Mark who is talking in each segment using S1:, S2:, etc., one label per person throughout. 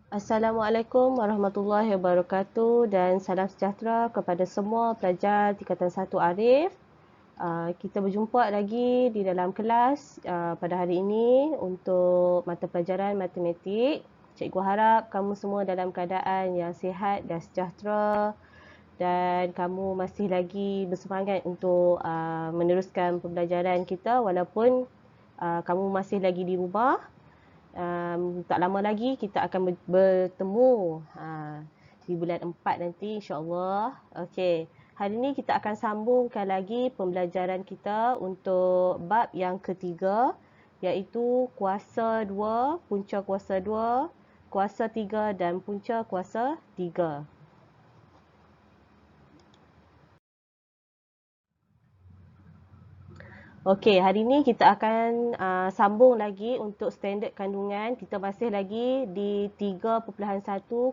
S1: Assalamualaikum warahmatullahi wabarakatuh dan salam sejahtera kepada semua pelajar tingkatan 1 Arif. Kita berjumpa lagi di dalam kelas pada hari ini untuk mata pelajaran matematik. Cikgu harap kamu semua dalam keadaan yang sihat dan sejahtera dan kamu masih lagi bersemangat untuk meneruskan pembelajaran kita walaupun kamu masih lagi di rumah. Tak lama lagi kita akan bertemu di bulan 4 nanti insya-Allah. Okey. Hari ini kita akan sambungkan lagi pembelajaran kita untuk bab yang ketiga iaitu kuasa 2, punca kuasa 2, kuasa 3 dan punca kuasa 3. Okey, hari ini kita akan sambung lagi untuk standard kandungan. Kita masih lagi di 3.1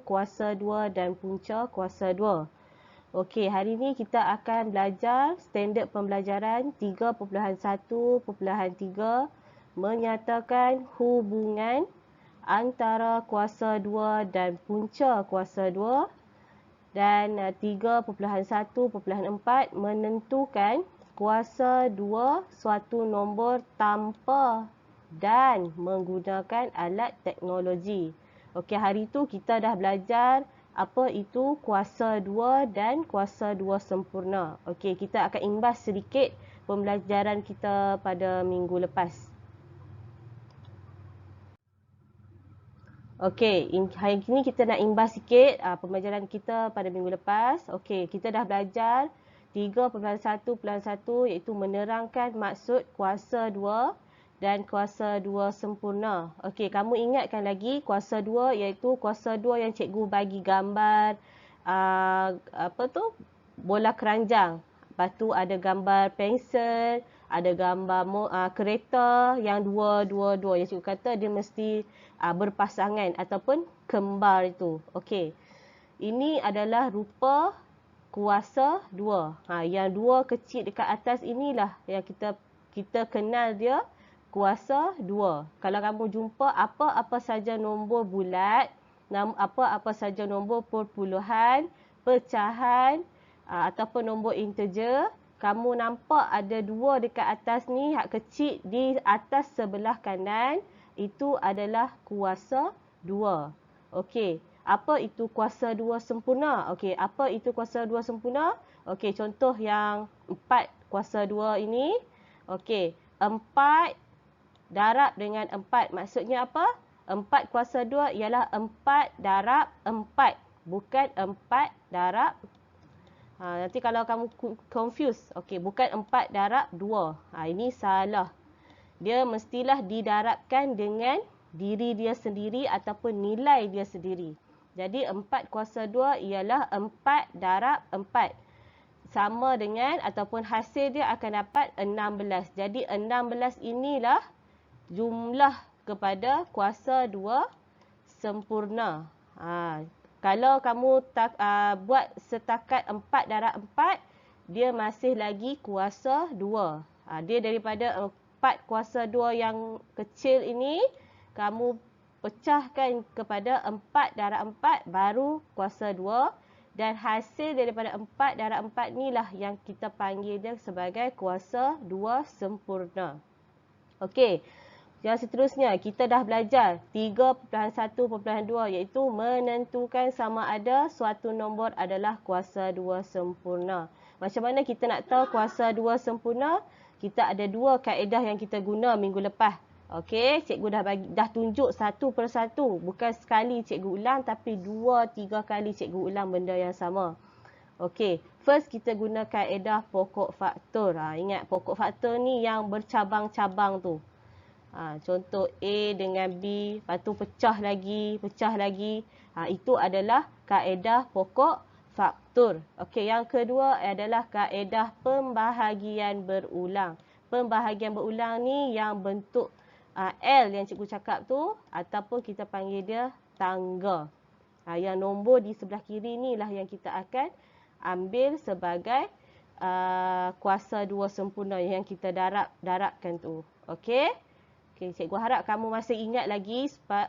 S1: kuasa 2 dan punca kuasa 2. Okey, hari ini kita akan belajar standard pembelajaran 3.1.3 menyatakan hubungan antara kuasa 2 dan punca kuasa 2 dan 3.1.4 menentukan kuasa 2 suatu nombor tanpa dan menggunakan alat teknologi. Okey, hari itu kita dah belajar apa itu kuasa 2 dan kuasa 2 sempurna. Okey, kita akan imbas sedikit pembelajaran kita pada minggu lepas. Okey, hari ini kita nak imbas sikit pembelajaran kita pada minggu lepas. Okey, kita dah belajar 3.1.1 iaitu menerangkan maksud kuasa 2 dan kuasa 2 sempurna. Okey, kamu ingatkan lagi kuasa 2 iaitu kuasa 2 yang cikgu bagi gambar bola keranjang. Lepas tu ada gambar pensel, ada gambar kereta yang dua. Yang cikgu kata dia mesti berpasangan ataupun kembar itu. Okey. Ini adalah rupa kuasa 2. Yang 2 kecil dekat atas inilah yang kita kenal dia kuasa 2. Kalau kamu jumpa apa-apa saja nombor bulat, apa-apa saja nombor perpuluhan, pecahan ataupun nombor integer, kamu nampak ada 2 dekat atas ni, hak kecil di atas sebelah kanan, itu adalah kuasa 2. Okey, apa itu kuasa 2 sempurna? Okey, apa itu kuasa 2 sempurna? Okey, contoh yang 4 kuasa 2 ini. Okey, 4 darab dengan 4. Maksudnya apa? 4 kuasa 2 ialah 4 darab 4. Bukan 4 darab. Nanti kalau kamu confuse. Okey, bukan 4 darab 2. Ini salah. Dia mestilah didarabkan dengan diri dia sendiri ataupun nilai dia sendiri. Jadi 4 kuasa 2 ialah 4 darab 4. Sama dengan ataupun hasil dia akan dapat 16. Jadi 16 inilah jumlah kepada kuasa 2 sempurna. Kalau kamu buat setakat 4 darab 4, dia masih lagi kuasa 2. Dia daripada 4 kuasa 2 yang kecil ini, kamu pecahkan kepada 4 darab 4 baru kuasa 2. Dan hasil daripada 4 darab 4 inilah yang kita panggil dia sebagai kuasa 2 sempurna. Okey. Yang seterusnya, kita dah belajar 3.1.2 iaitu menentukan sama ada suatu nombor adalah kuasa 2 sempurna. Macam mana kita nak tahu kuasa 2 sempurna? Kita ada 2 kaedah yang kita guna minggu lepas. Okey, cikgu dah tunjuk satu persatu. Bukan sekali cikgu ulang tapi 2-3 kali cikgu ulang benda yang sama. Okey, first kita guna kaedah pokok faktor. Ingat pokok faktor ni yang bercabang-cabang tu. Contoh A dengan B, lepas tu pecah lagi. Itu adalah kaedah pokok faktor. Okey, yang kedua adalah kaedah pembahagian berulang. Pembahagian berulang ni yang bentuk L yang cikgu cakap tu ataupun kita panggil dia tangga. Yang nombor di sebelah kiri ni lah yang kita akan ambil sebagai kuasa 2 sempurna yang kita darabkan tu. Okey? Okey, cikgu harap kamu masih ingat lagi sebab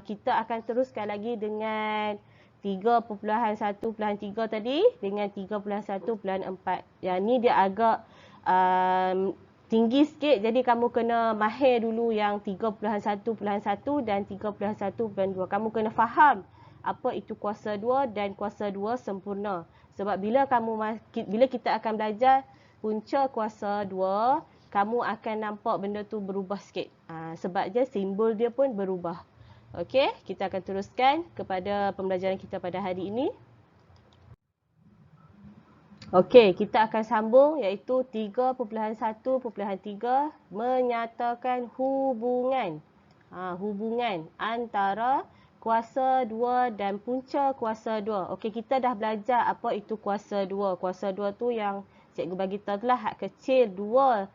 S1: kita akan teruskan lagi dengan 3.1.3 tadi dengan 3.1.4. Yang ni dia agak tinggi sikit, jadi kamu kena mahir dulu yang 3.1.1 dan 3.1.2. Kamu kena faham apa itu kuasa 2 dan kuasa 2 sempurna. Sebab bila kita akan belajar punca kuasa 2, kamu akan nampak benda tu berubah sikit. Sebab je simbol dia pun berubah. Okey, kita akan teruskan kepada pembelajaran kita pada hari ini. Okey, kita akan sambung iaitu 3.1.3 menyatakan hubungan. Hubungan antara kuasa 2 dan punca kuasa 2. Okey, kita dah belajar apa itu kuasa 2. Kuasa 2 tu yang cikgu bagi tahu telah hak kecil 2.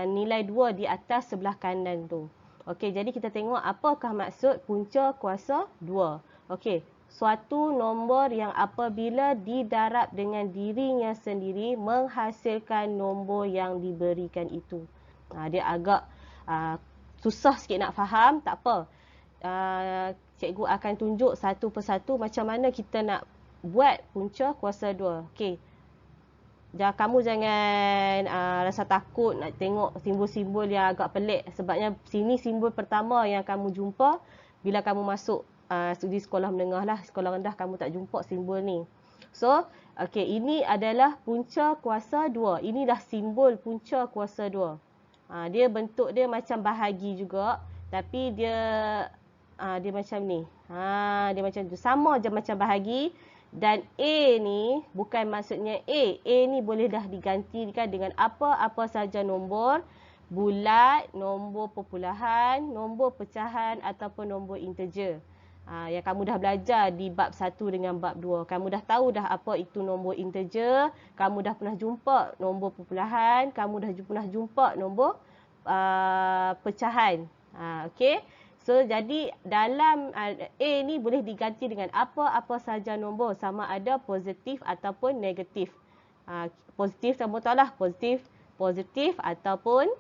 S1: Nilai 2 di atas sebelah kanan tu. Okey, jadi kita tengok apakah maksud punca kuasa 2. Okey, suatu nombor yang apabila didarab dengan dirinya sendiri menghasilkan nombor yang diberikan itu. Dia agak susah sikit nak faham, tak apa. Cikgu akan tunjuk satu persatu macam mana kita nak buat punca kuasa 2. Okey. Kamu jangan rasa takut nak tengok simbol-simbol yang agak pelik. Sebabnya sini simbol pertama yang kamu jumpa bila kamu masuk studi sekolah menengah lah. Sekolah rendah kamu tak jumpa simbol ni. So, okay, ini adalah punca kuasa 2. Ini dah simbol punca kuasa 2. Dia bentuk dia macam bahagi juga. Tapi dia macam ni. Dia macam tu. Sama je macam bahagi. Dan A ni bukan maksudnya A. A ni boleh dah digantikan dengan apa-apa saja nombor. Bulat, nombor perpuluhan, nombor pecahan ataupun nombor integer. Yang kamu dah belajar di bab 1 dengan bab 2. Kamu dah tahu dah apa itu nombor integer. Kamu dah pernah jumpa nombor perpuluhan. Kamu dah pernah jumpa nombor pecahan. Okey. So, jadi dalam A ni boleh diganti dengan apa-apa saja nombor sama ada positif ataupun negatif. Positif kamu tahu lah, positif ataupun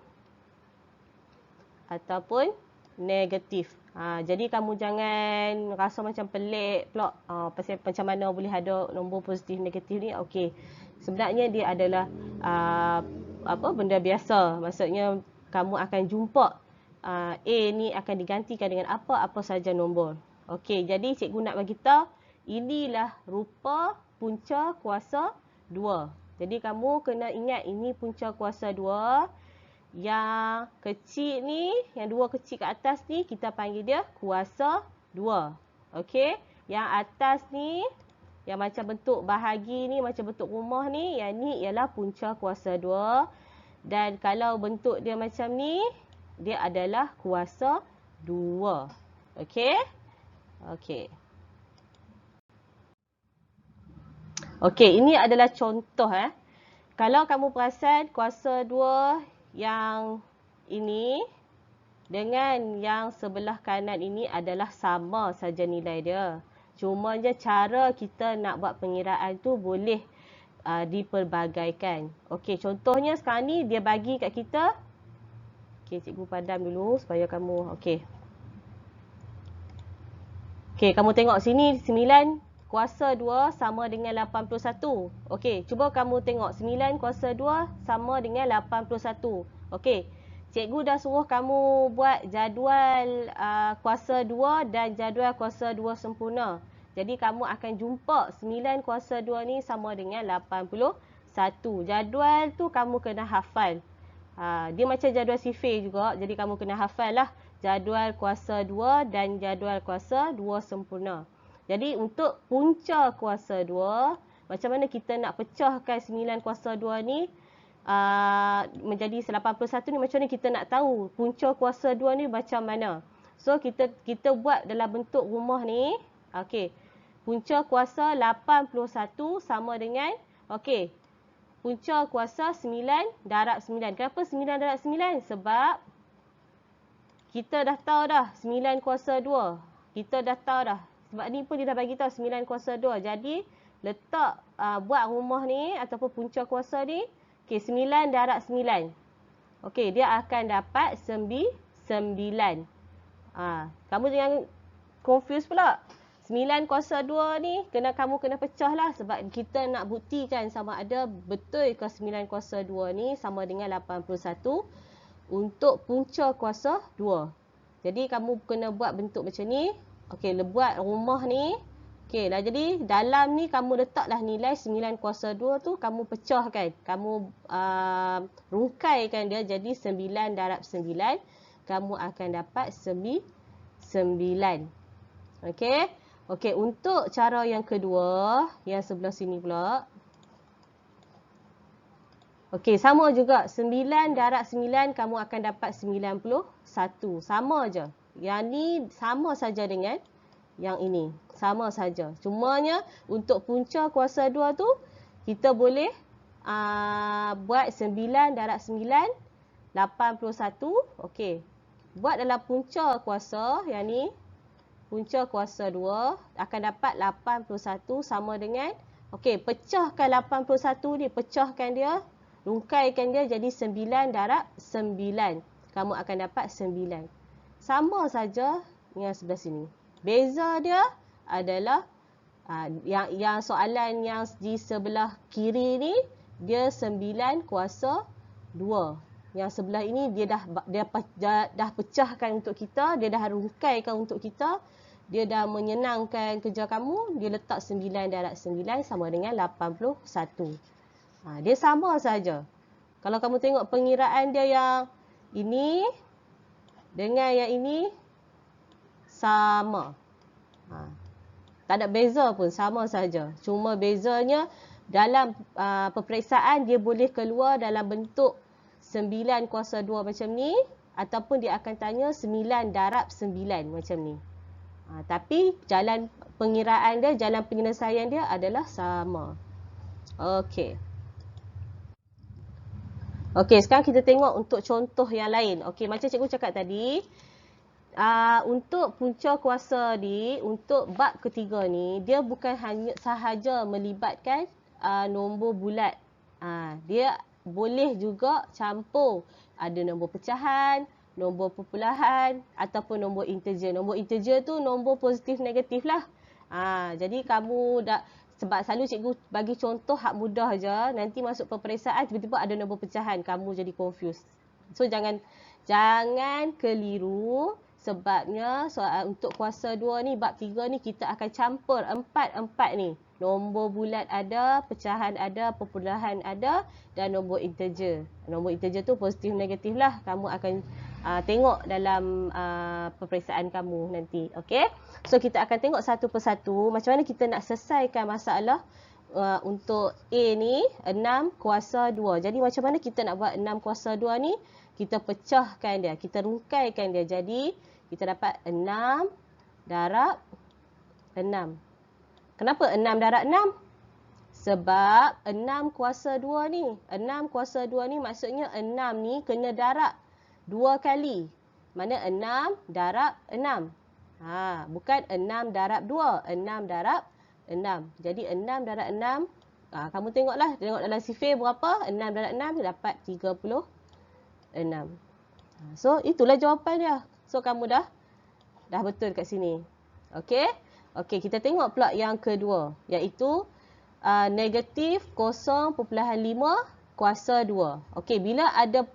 S1: negatif. Jadi kamu jangan rasa macam pelik pula. Pasal macam mana boleh ada nombor positif negatif ni. Okey. Sebenarnya dia adalah benda biasa. Maksudnya kamu akan jumpa A ni akan digantikan dengan apa-apa saja nombor. Okey, jadi cikgu nak bagi tahu inilah rupa punca kuasa 2. Jadi kamu kena ingat ini punca kuasa 2. Yang kecil ni, yang 2 kecil ke atas ni kita panggil dia kuasa 2. Okey, yang atas ni yang macam bentuk bahagi ni, macam bentuk rumah ni, yang ni ialah punca kuasa 2. Dan kalau bentuk dia macam ni, dia adalah kuasa 2. Okey? Okey. Okey, ini adalah contoh. Kalau kamu perasan kuasa 2 yang ini dengan yang sebelah kanan ini adalah sama saja nilai dia. Cuma je cara kita nak buat pengiraan tu boleh dipelbagaikan. Okey, contohnya sekarang ni dia bagi kat kita. Okey, cikgu padam dulu supaya kamu okey. Okey, kamu tengok sini 9 kuasa 2 sama dengan 81. Okey, cuba kamu tengok 9 kuasa 2 sama dengan 81. Okey, cikgu dah suruh kamu buat jadual kuasa 2 dan jadual kuasa 2 sempurna. Jadi kamu akan jumpa 9 kuasa 2 ni sama dengan 81. Jadual tu kamu kena hafal. Dia macam jadual sifir juga. Jadi kamu kena hafal lah jadual kuasa 2 dan jadual kuasa 2 sempurna. Jadi untuk punca kuasa 2, macam mana kita nak pecahkan 9 kuasa 2 ni menjadi 81 ni, macam mana kita nak tahu punca kuasa 2 ni macam mana. So kita buat dalam bentuk rumah ni. Okey. Punca kuasa 81 sama dengan punca kuasa 9 darab 9. Kenapa 9 darab 9? Sebab kita dah tahu dah 9 kuasa 2. Kita dah tahu dah. Sebab ni pun dia dah bagi tahu 9 kuasa 2. Jadi letak buat rumah ni ataupun punca kuasa ni. Okey, 9 darab 9. Okey, dia akan dapat 9. 9. Kamu jangan confuse pula. 9 kuasa 2 ni kamu kena pecah lah sebab kita nak buktikan sama ada betul ke 9 kuasa 2 ni sama dengan 81 untuk punca kuasa 2. Jadi kamu kena buat bentuk macam ni. Okey, buat rumah ni. Okey lah, jadi dalam ni kamu letaklah nilai 9 kuasa 2 tu kamu pecahkan. Kamu rungkaikan dia jadi 9 darab 9. Kamu akan dapat 9. Okey. Okey, untuk cara yang kedua, yang sebelah sini pula. Okey, sama juga. 9 darab 9 kamu akan dapat 91. Sama je. Yang ni sama saja dengan yang ini. Sama saja. Cumanya untuk punca kuasa 2 tu, kita boleh buat 9 darab 9, 81. Okey. Buat dalam punca kuasa yang ni. Punca kuasa 2 akan dapat 81 sama dengan. Okey, pecahkan 81 ni. Pecahkan dia. Rungkaikan dia jadi 9 darab 9. Kamu akan dapat 9. Sama saja dengan sebelah sini. Beza dia adalah yang soalan yang di sebelah kiri ni dia 9 kuasa 2. Yang sebelah ini dia dah pecahkan untuk kita, dia dah rungkaikan untuk kita, dia dah menyenangkan kerja kamu, dia letak 9 darab 9 sama dengan 81. Dia sama saja. Kalau kamu tengok pengiraan dia yang ini dengan yang ini sama. Tak ada beza pun, sama saja. Cuma bezanya dalam peperiksaan dia boleh keluar dalam bentuk 9 kuasa 2 macam ni ataupun dia akan tanya 9 darab 9 macam ni. Tapi jalan pengiraan dia, jalan penyelesaian dia adalah sama. Okey. Okey, sekarang kita tengok untuk contoh yang lain. Okey, macam cikgu cakap tadi, untuk punca kuasa ni, untuk bab ketiga ni, dia bukan hanya sahaja melibatkan nombor bulat. Dia boleh juga campur. Ada nombor pecahan, nombor perpuluhan ataupun nombor integer. Nombor integer tu nombor positif negatif lah. Jadi kamu sebab selalu cikgu bagi contoh hak mudah je, nanti masuk peperiksaan tiba-tiba ada nombor pecahan, kamu jadi confused. So jangan keliru. Sebabnya untuk kuasa 2 ni, bab 3 ni kita akan campur empat ni. Nombor bulat ada, pecahan ada, perpuluhan ada dan nombor integer. Nombor integer tu positif negatif lah. Kamu akan tengok dalam peperiksaan kamu nanti. Okey? So kita akan tengok satu persatu macam mana kita nak selesaikan masalah untuk A ni 6 kuasa 2. Jadi macam mana kita nak buat 6 kuasa 2 ni? Kita pecahkan dia, kita rungkaikan dia. Jadi kita dapat 6 darab 6. Kenapa 6 darab 6? Sebab 6 kuasa 2 ni. 6 kuasa 2 ni maksudnya 6 ni kena darab 2 kali. Mana 6 darab 6. Bukan 6 darab 2. 6 darab 6. Jadi 6 darab 6. Kamu tengoklah. Tengok dalam sifir berapa. 6 darab 6 dapat 36. So itulah jawapan dia. So kamu dah betul kat sini. Okey. Okey, kita tengok pula yang kedua, iaitu negatif 0.5 kuasa 2. Okey, bila ada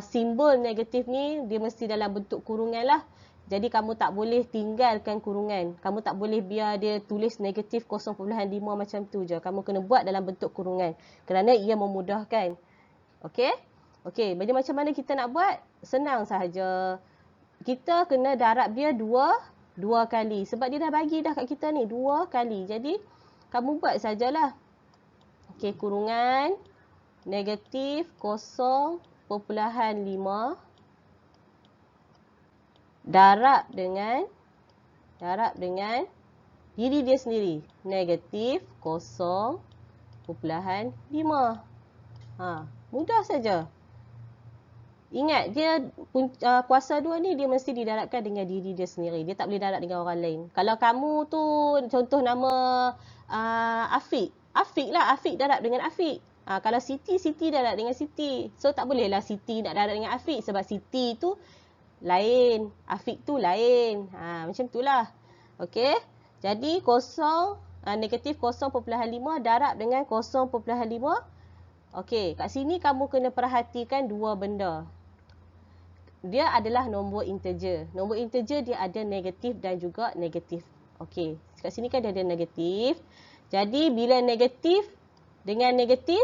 S1: simbol negatif ni, dia mesti dalam bentuk kurungan lah. Jadi kamu tak boleh tinggalkan kurungan. Kamu tak boleh biar dia tulis negatif 0.5 macam tu je. Kamu kena buat dalam bentuk kurungan. Kerana ia memudahkan. Okey? Okey, jadi macam mana kita nak buat? Senang sahaja. Kita kena darab dia dua kali. Sebab dia dah bagi dah kat kita ni 2 kali. Jadi kamu buat sajalah. Okey, kurungan negatif 0.5 darab dengan diri dia sendiri. Negatif 0.5. Mudah saja. Ingat, dia kuasa 2 ni dia mesti didarabkan dengan diri dia sendiri. Dia tak boleh darab dengan orang lain. Kalau kamu tu contoh nama Afiq. Afiq lah, Afiq darab dengan Afiq. Kalau Siti darab dengan Siti. So tak bolehlah Siti nak darab dengan Afiq sebab Siti tu lain. Afiq tu lain. Macam itulah. Okey. Jadi negatif 0.5 darab dengan 0.5. Okey, kat sini kamu kena perhatikan dua benda. Dia adalah nombor integer. Nombor integer dia ada negatif dan juga negatif. Okey, kat sini kan dia ada negatif. Jadi bila negatif dengan negatif,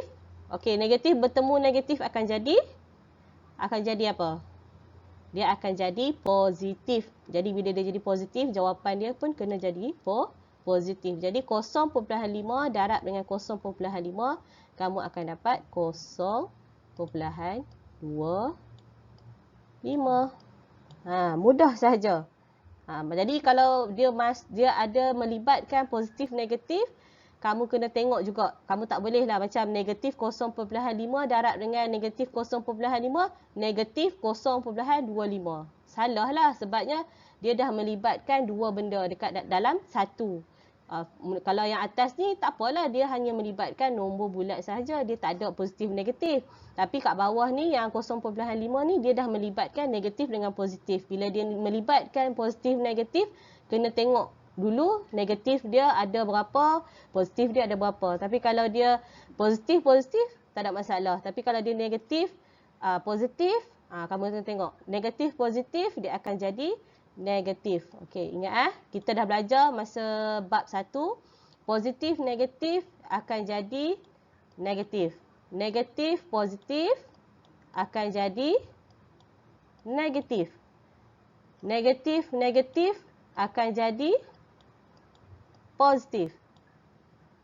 S1: okey, negatif bertemu negatif akan jadi apa? Dia akan jadi positif. Jadi bila dia jadi positif, jawapan dia pun kena jadi positif. Jadi 0.5 darab dengan 0.5, kamu akan dapat 0.25. Mudah sahaja. Jadi kalau dia ada melibatkan positif negatif, kamu kena tengok juga. Kamu tak boleh lah macam negatif 0.5 darab dengan negatif 0.5, negatif 0.25. Salah lah sebabnya dia dah melibatkan dua benda dekat dalam satu. Kalau yang atas ni tak apalah, dia hanya melibatkan nombor bulat sahaja, dia tak ada positif negatif. Tapi kat bawah ni yang 0.5 ni dia dah melibatkan negatif dengan positif. Bila dia melibatkan positif negatif, kena tengok dulu negatif dia ada berapa, positif dia ada berapa. Tapi kalau dia positif tak ada masalah. Tapi kalau dia negatif positif, kamu kena tengok negatif positif dia akan jadi negatif. Okey, ingat kita dah belajar masa bab 1, positif negatif akan jadi negatif. Negatif positif akan jadi negatif. Negatif negatif akan jadi positif.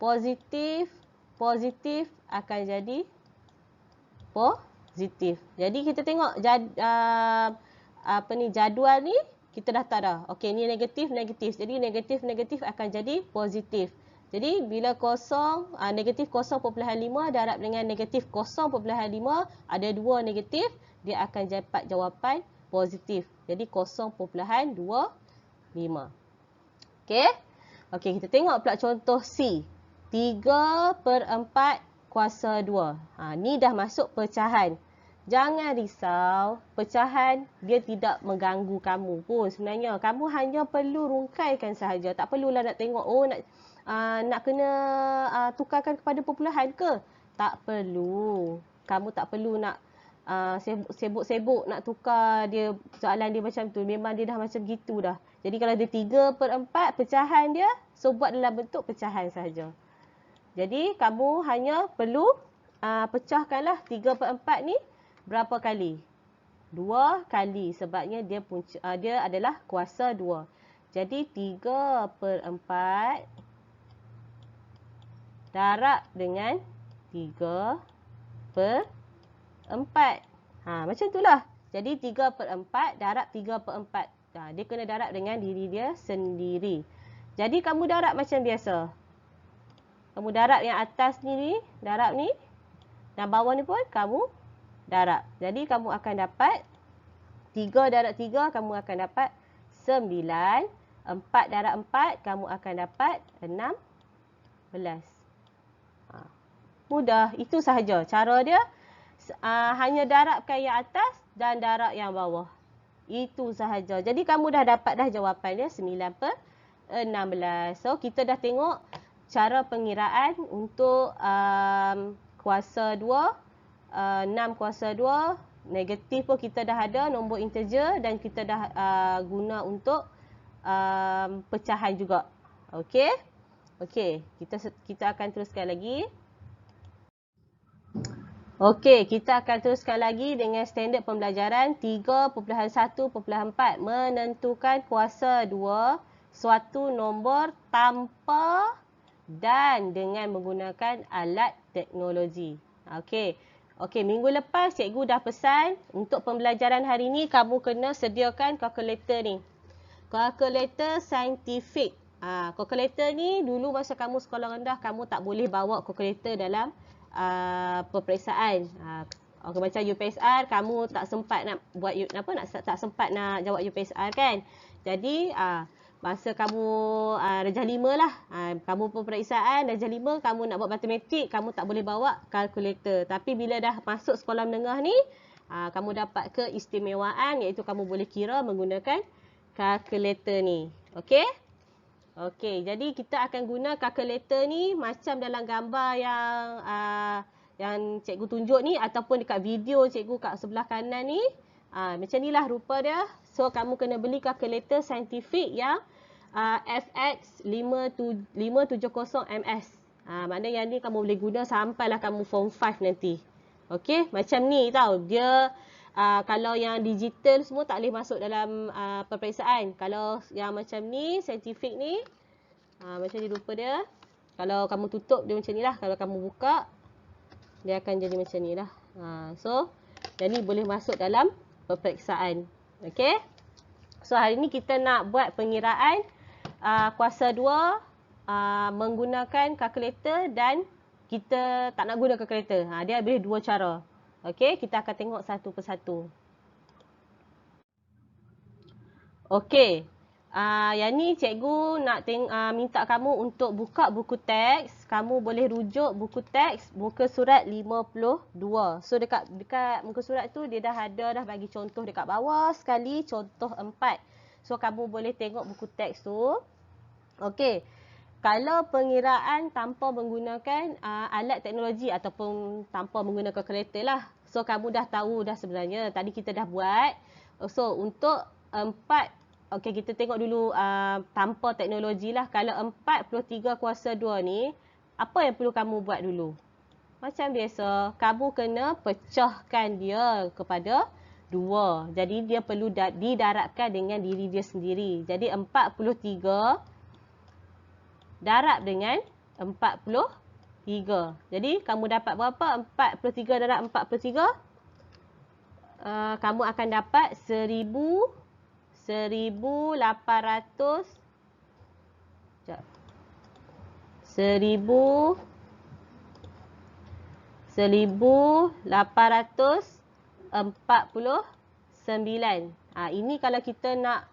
S1: Positif positif akan jadi positif. Jadi kita tengok jadual ni kita dah tahu dah. Okey, ni negatif negatif. Jadi negatif negatif akan jadi positif. Jadi bila negatif 0.5 darab dengan negatif 0.5, ada dua negatif, dia akan dapat jawapan positif. Jadi 0.25. Okey. Okey, kita tengok pula contoh C. 3/4 kuasa 2. Ni dah masuk pecahan. Jangan risau, pecahan dia tidak mengganggu kamu pun sebenarnya. Kamu hanya perlu rungkaikan sahaja. Tak perlulah nak tengok, nak kena tukarkan kepada perpuluhan ke? Tak perlu. Kamu tak perlu nak sibuk-sibuk nak tukar dia, soalan dia macam tu. Memang dia dah macam gitu dah. Jadi kalau dia 3/4, pecahan dia, so buat dalam bentuk pecahan sahaja. Jadi kamu hanya perlu pecahkanlah 3/4 ni berapa kali? 2 kali sebabnya dia adalah kuasa 2. Jadi 3/4 darab dengan 3/4. Macam itulah. Jadi 3/4 darab 3/4. Dia kena darab dengan diri dia sendiri. Jadi kamu darab macam biasa. Kamu darab yang atas ni, darab ni. Dan bawah ni pun kamu darab. Jadi kamu akan dapat 3 darab 3, kamu akan dapat 9. 4 darab 4, kamu akan dapat 16. Mudah. Itu sahaja. Cara dia hanya darabkan yang atas dan darab yang bawah. Itu sahaja. Jadi kamu dah dapat dah jawapannya 9/16. So kita dah tengok cara pengiraan untuk kuasa 2, 6 kuasa 2, negatif pun kita dah ada, nombor integer, dan kita dah guna untuk pecahan juga. Okey? Okey, kita akan teruskan lagi. Okey, kita akan teruskan lagi dengan standard pembelajaran 3.1.4, menentukan kuasa 2 suatu nombor tanpa dan dengan menggunakan alat teknologi. Okey. Okey, minggu lepas cikgu dah pesan untuk pembelajaran hari ni kamu kena sediakan kalkulator ni. Kalkulator saintifik. Kalkulator ni dulu masa kamu sekolah rendah kamu tak boleh bawa kalkulator dalam peperiksaan. Okey, macam UPSR kamu tak sempat nak buat tak sempat nak jawab UPSR kan. Jadi masa kamu darjah 5 lah, kamu peperiksaan darjah 5, kamu nak buat matematik, kamu tak boleh bawa kalkulator. Tapi bila dah masuk sekolah menengah ni, kamu dapat keistimewaan iaitu kamu boleh kira menggunakan kalkulator ni. Okey? Okey, jadi kita akan guna kalkulator ni macam dalam gambar yang cikgu tunjuk ni ataupun dekat video cikgu kat sebelah kanan ni. Macam ni lah rupa dia. So, kamu kena beli kalkulator saintifik yang FX 570MS. Maknanya yang ni kamu boleh guna sampailah kamu form 5 nanti. Okey, macam ni tau. Dia kalau yang digital semua tak boleh masuk dalam peperiksaan. Kalau yang macam ni, saintifik ni, macam ni rupa dia. Kalau kamu tutup dia macam ni lah. Kalau kamu buka, dia akan jadi macam ni lah. So, jadi boleh masuk dalam peperiksaan. Okey. So, hari ni kita nak buat pengiraan kuasa 2 menggunakan kalkulator dan kita tak nak guna kalkulator. Dia boleh dua cara. Okey, kita akan tengok satu persatu. Okey. Yang ni cikgu nak minta kamu untuk buka buku teks. Kamu boleh rujuk buku teks muka surat 52. So dekat muka surat tu dia dah ada bagi contoh dekat bawah sekali, contoh 4. So kamu boleh tengok buku teks tu. Okey. Kalau pengiraan tanpa menggunakan alat teknologi ataupun tanpa menggunakan kalkulator lah. So kamu dah tahu dah sebenarnya. Tadi kita dah buat. So untuk 4, okey, kita tengok dulu tanpa teknologi lah. Kalau 43 kuasa 2 ni, apa yang perlu kamu buat dulu? Macam biasa, kamu kena pecahkan dia kepada 2. Jadi dia perlu didarabkan dengan diri dia sendiri. Jadi 43 darab dengan 43. Jadi kamu dapat berapa? 43 darab 43. Kamu akan dapat 1800. 1849. Ini kalau kita nak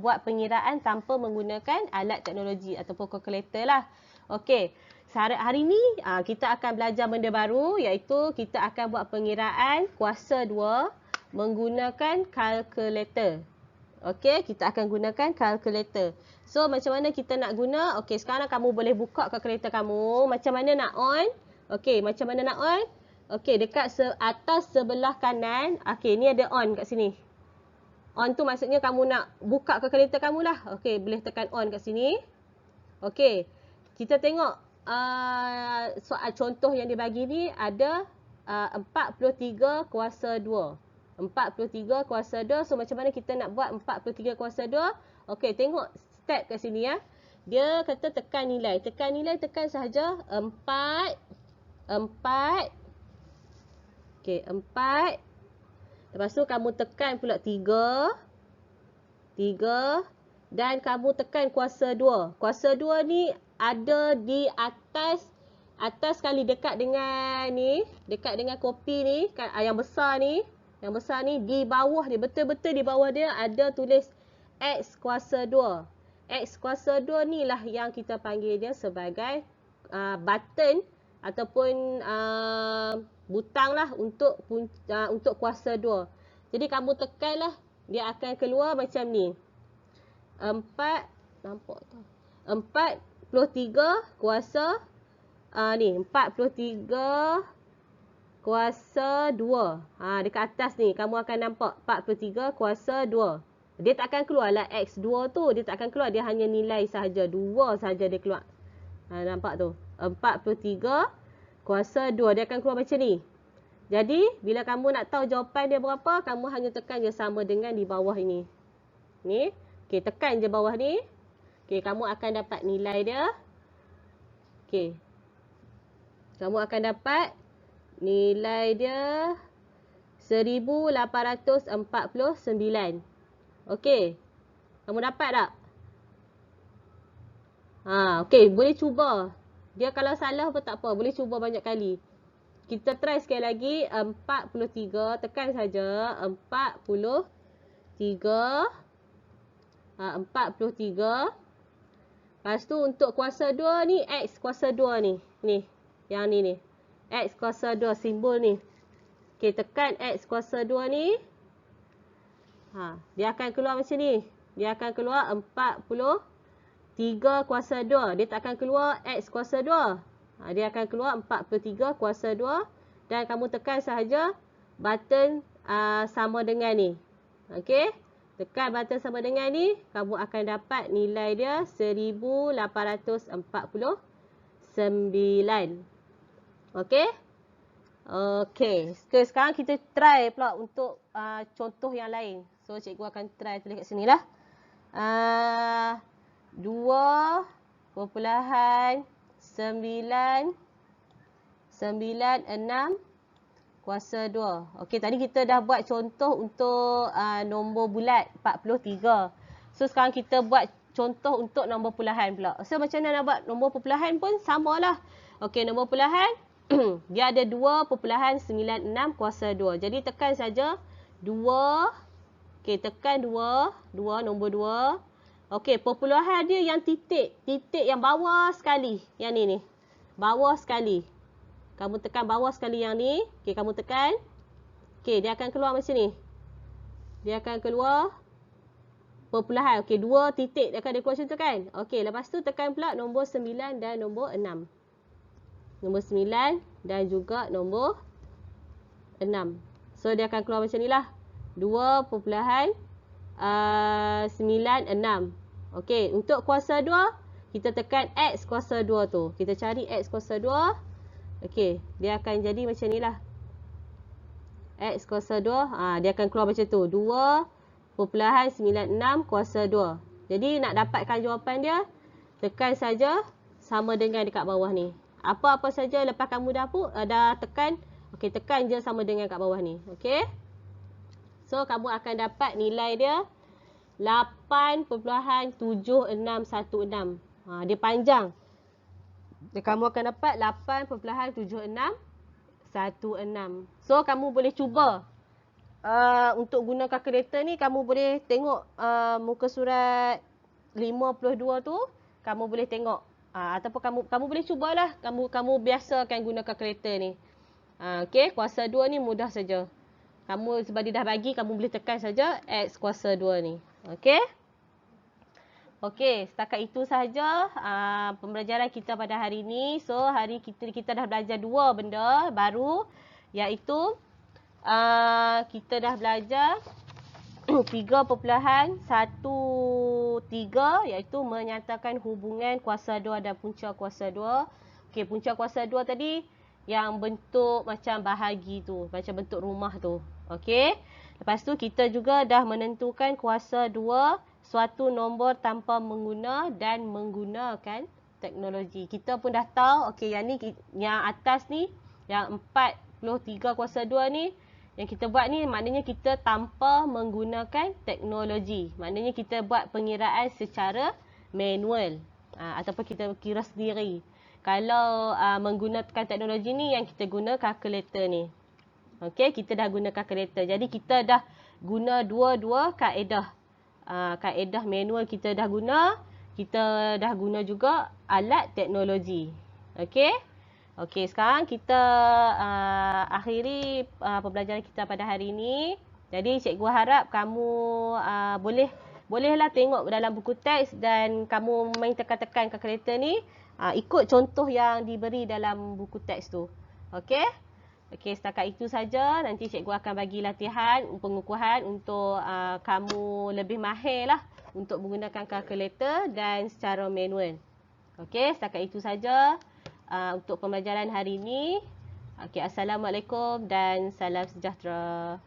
S1: buat pengiraan tanpa menggunakan alat teknologi ataupun kalkulator lah. Okey. Hari ni kita akan belajar benda baru iaitu kita akan buat pengiraan kuasa 2 menggunakan kalkulator. Okey, kita akan gunakan kalkulator. So, macam mana kita nak guna? Okey, sekarang kamu boleh buka kalkulator kamu. Macam mana nak on? Okey, macam mana nak on? Okey, dekat atas sebelah kanan. Okey, ni ada on kat sini. On tu maksudnya kamu nak buka kalkulator kamu lah. Okey, boleh tekan on kat sini. Okey, kita tengok soal contoh yang dibagi ni ada 43 kuasa 2. 43 kuasa 2. So, macam mana kita nak buat 43 kuasa 2? Okey, tengok step kat sini ya. Dia kata tekan nilai. Tekan nilai, tekan sahaja 4. Okey, 4. Lepas tu kamu tekan pula 3. Dan kamu tekan kuasa 2. Kuasa 2 ni ada di atas sekali dekat dengan ni. Dekat dengan kopi ni. Yang besar ni. Yang besar ni di bawah dia, betul-betul di bawah dia ada tulis X kuasa 2. X kuasa 2 ni lah yang kita panggil dia sebagai button ataupun butang lah untuk kuasa 2. Jadi kamu tekan lah, dia akan keluar macam ni. 43 kuasa ni, 43 kuasa 2. Dekat atas ni kamu akan nampak 43 kuasa 2. Dia tak akan keluar lah X2 tu. Dia tak akan keluar. Dia hanya nilai sahaja. 2 sahaja dia keluar. Nampak tu. 43 kuasa 2. Dia akan keluar macam ni. Jadi, bila kamu nak tahu jawapan dia berapa, kamu hanya tekan je sama dengan di bawah ini. Ni. Okey, tekan je bawah ni. Okey, kamu akan dapat nilai dia. Okey. Kamu akan dapat nilai dia 1849. Okey. Kamu dapat tak? Okey, boleh cuba. Dia kalau salah pun tak apa, boleh cuba banyak kali. Kita try sekali lagi. 43, tekan saja 43. 43. Lepas tu untuk kuasa 2 ni, X kuasa 2 ni. Ni, yang ni. X kuasa 2, simbol ni. Okey, tekan X kuasa 2 ni. Dia akan keluar macam ni. Dia akan keluar 43 kuasa 2. Dia tak akan keluar X kuasa 2. Dia akan keluar 43 kuasa 2. Dan kamu tekan sahaja button sama dengan ni. Okey. Tekan button sama dengan ni, kamu akan dapat nilai dia 1849. Okey? Okey. Sekarang kita try pula untuk contoh yang lain. So, cikgu akan try tulis kat sini lah. 2.996 kuasa 2. Okey, tadi kita dah buat contoh untuk nombor bulat 43. So, sekarang kita buat contoh untuk nombor puluhan pula. So, macam mana nak buat nombor perpuluhan pun samalah. Okey, nombor puluhan dia ada 2.96 kuasa 2. Jadi, tekan saja 2. Okey, tekan 2. 2, nombor 2. Okey, perpuluhan dia yang titik. Titik yang bawah sekali. Yang ni. Bawah sekali. Kamu tekan bawah sekali yang ni. Okey, kamu tekan. Okey, dia akan keluar macam ni. Dia akan keluar perpuluhan. Okey, 2 titik dia akan keluar macam tu kan. Okey, lepas tu tekan pula nombor 9 dan nombor 6. Nombor 9 dan juga nombor 6. So, dia akan keluar macam ni lah. 2.96. Okey, untuk kuasa 2, kita tekan X kuasa 2 tu. Kita cari X kuasa 2. Okey, dia akan jadi macam ni lah. X kuasa 2, dia akan keluar macam tu. 2.96 kuasa 2. Jadi, nak dapatkan jawapan dia, tekan saja sama dengan dekat bawah ni. Apa-apa saja lepas kamu dah tekan, okey, tekan je sama dengan kat bawah ni. Okey. So, kamu akan dapat nilai dia 8.7616. Dia panjang. Kamu akan dapat 8.7616. So, kamu boleh cuba. Untuk guna kalkulator ni, kamu boleh tengok muka surat 52 tu. Kamu boleh tengok. Ataupun kamu boleh cubalah. Kamu biasakan guna kalkulator ni. Okey, kuasa 2 ni mudah saja. Kamu sebab dia dah bagi, kamu boleh tekan saja X kuasa 2 ni. Okey? Okey, setakat itu sahaja pembelajaran kita pada hari ini. So, hari kita dah belajar 2 benda baru. Iaitu, kita dah belajar 3.13, iaitu menyatakan hubungan kuasa 2 dan punca kuasa 2. Okey, punca kuasa 2 tadi yang bentuk macam bahagi tu, macam bentuk rumah tu. Okey. Lepas tu kita juga dah menentukan kuasa 2 suatu nombor tanpa dan menggunakan teknologi. Kita pun dah tahu, okey, yang ni, yang atas ni, yang 43 kuasa 2 ni, yang kita buat ni maknanya kita tanpa menggunakan teknologi. Maknanya kita buat pengiraan secara manual. Ataupun kita kira sendiri. Kalau menggunakan teknologi ni, yang kita guna kalkulator ni. Okey, kita dah guna kalkulator. Jadi kita dah guna dua-dua kaedah. Kaedah manual kita dah guna. Kita dah guna juga alat teknologi. Okey. Okey, sekarang kita akhiri pembelajaran kita pada hari ini. Jadi cikgu harap kamu bolehlah tengok dalam buku teks dan kamu main tekan-tekan kalkulator ni. Ikut contoh yang diberi dalam buku teks tu. Okey? Okey, setakat itu saja. Nanti cikgu akan bagi latihan, pengukuhan untuk kamu lebih mahir lah untuk menggunakan kalkulator dan secara manual. Okey, setakat itu saja untuk pembelajaran hari ini. Okey, Assalamualaikum dan salam sejahtera.